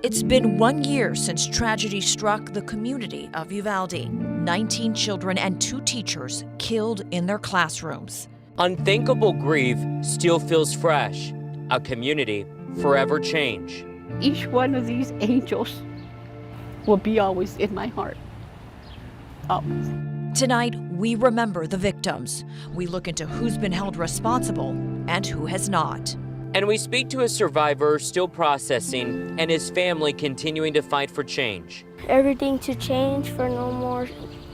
It's been 1 year since tragedy struck the community of Uvalde. 19 children and 2 teachers killed in their classrooms. Unthinkable grief still feels fresh. A community forever changed. Each one of these angels will be always in my heart. Always. Tonight, we remember the victims. We look into who's been held responsible and who has not. And we speak to a survivor still processing and his family continuing to fight for change. Everything to change for no more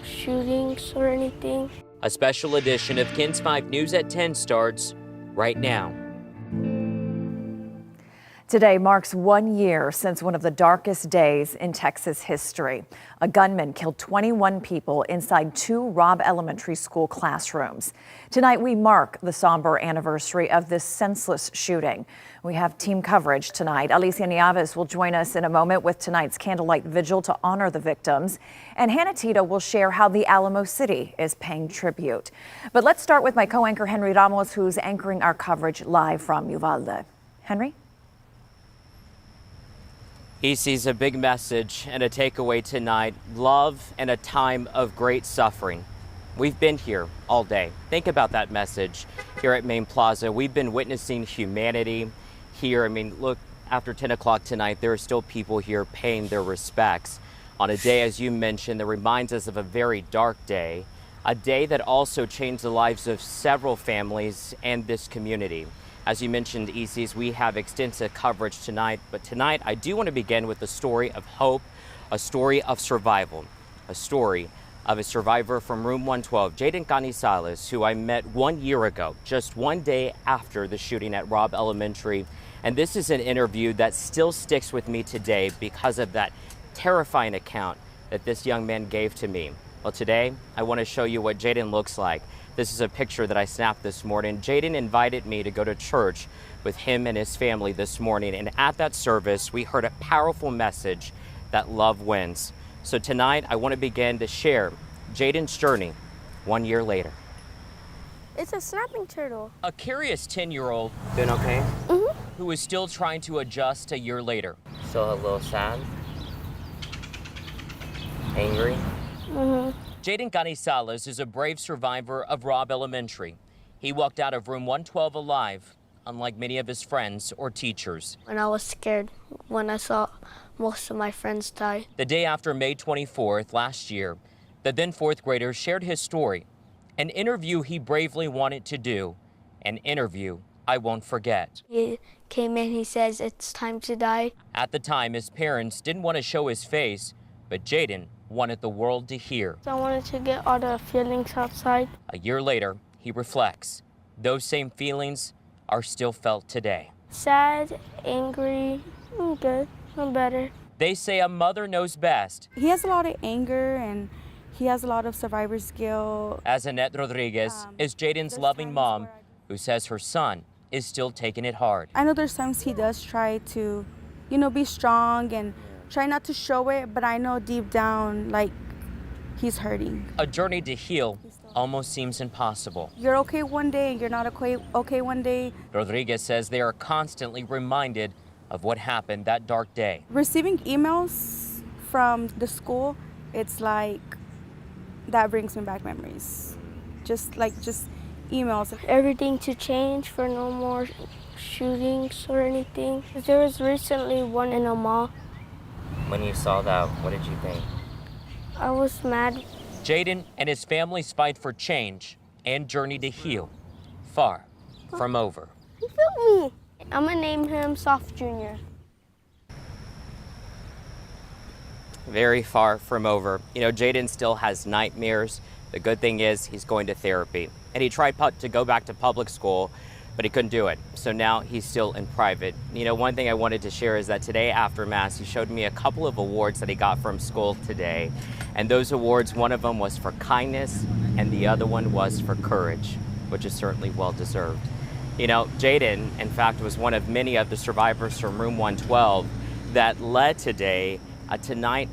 shootings or anything. A special edition of KENS 5 News at 10 starts right now. Today marks 1 year since one of the darkest days in Texas history. A gunman killed 21 people inside 2 Robb Elementary School classrooms. Tonight we mark the somber anniversary of this senseless shooting. We have team coverage tonight. Alicia Nieves will join us in a moment with tonight's candlelight vigil to honor the victims. And Hannah Tita will share how the Alamo City is paying tribute. But let's start with my co-anchor Henry Ramos, who's anchoring our coverage live from Uvalde. Henry? He sees a big message and a takeaway tonight: love and a time of great suffering. We've been here all day. Think about that message here at Main Plaza. We've been witnessing humanity here. I mean, look, after 10 o'clock tonight, there are still people here paying their respects on a day, as you mentioned, that reminds us of a very dark day, a day that also changed the lives of several families and this community. As you mentioned, Isis, we have extensive coverage tonight, but tonight I do want to begin with a story of hope, a story of survival, a story of a survivor from room 112, Jaydien Canizales, who I met 1 year ago, just one day after the shooting at Robb Elementary. And this is an interview that still sticks with me today because of that terrifying account that this young man gave to me. Well, today I want to show you what Jaydien looks like. This is a picture that I snapped this morning. Jaydien invited me to go to church with him and his family this morning. And at that service, we heard a powerful message that love wins. So tonight, I want to begin to share Jaydien's journey 1 year later. It's a snapping turtle. A curious 10-year-old, doing okay? Mm-hmm. Who is still trying to adjust a year later. Still a little sad? Angry? Mm-hmm. Jaydien Canizales is a brave survivor of Robb Elementary. He walked out of room 112 alive, unlike many of his friends or teachers. And I was scared when I saw most of my friends die. The day after May 24th last year, the then 4th grader shared his story, an interview he bravely wanted to do, an interview I won't forget. He came in, he says, "It's time to die." At the time, his parents didn't want to show his face, but Jaydien wanted the world to hear. I wanted to get all the feelings outside. A year later, he reflects. Those same feelings are still felt today. Sad, angry, I'm good, I'm better. They say a mother knows best. He has a lot of anger and he has a lot of survivor's guilt. As Annette Rodriguez is Jaydien's loving mom, who says her son is still taking it hard. I know there's times he does try to, be strong and try not to show it, but I know deep down, like, he's hurting. A journey to heal almost seems impossible. You're okay one day, you're not okay one day. Rodriguez says they are constantly reminded of what happened that dark day. Receiving emails from the school, it's like, that brings me back memories. Just emails. Everything to change for no more shootings or anything. There was recently one in a mall. When you saw that, what did you think? I was mad. Jaydien and his family's fight for change and journey to heal, far from over. He felt me. I'm gonna name him Soft Jr. Very far from over. Jaydien still has nightmares. The good thing is he's going to therapy. And he tried to go back to public school, but he couldn't do it. So now he's still in private. One thing I wanted to share is that today after Mass, he showed me a couple of awards that he got from school today. And those awards, one of them was for kindness and the other one was for courage, which is certainly well-deserved. Jaydien, in fact, was one of many of the survivors from room 112 that led tonight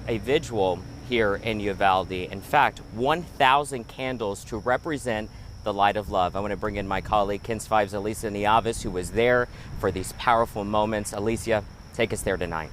a vigil here in Uvalde. In fact, 1,000 candles to represent the light of love. I want to bring in my colleague, KENS 5's Alicia Nieves, who was there for these powerful moments. Alicia, take us there tonight.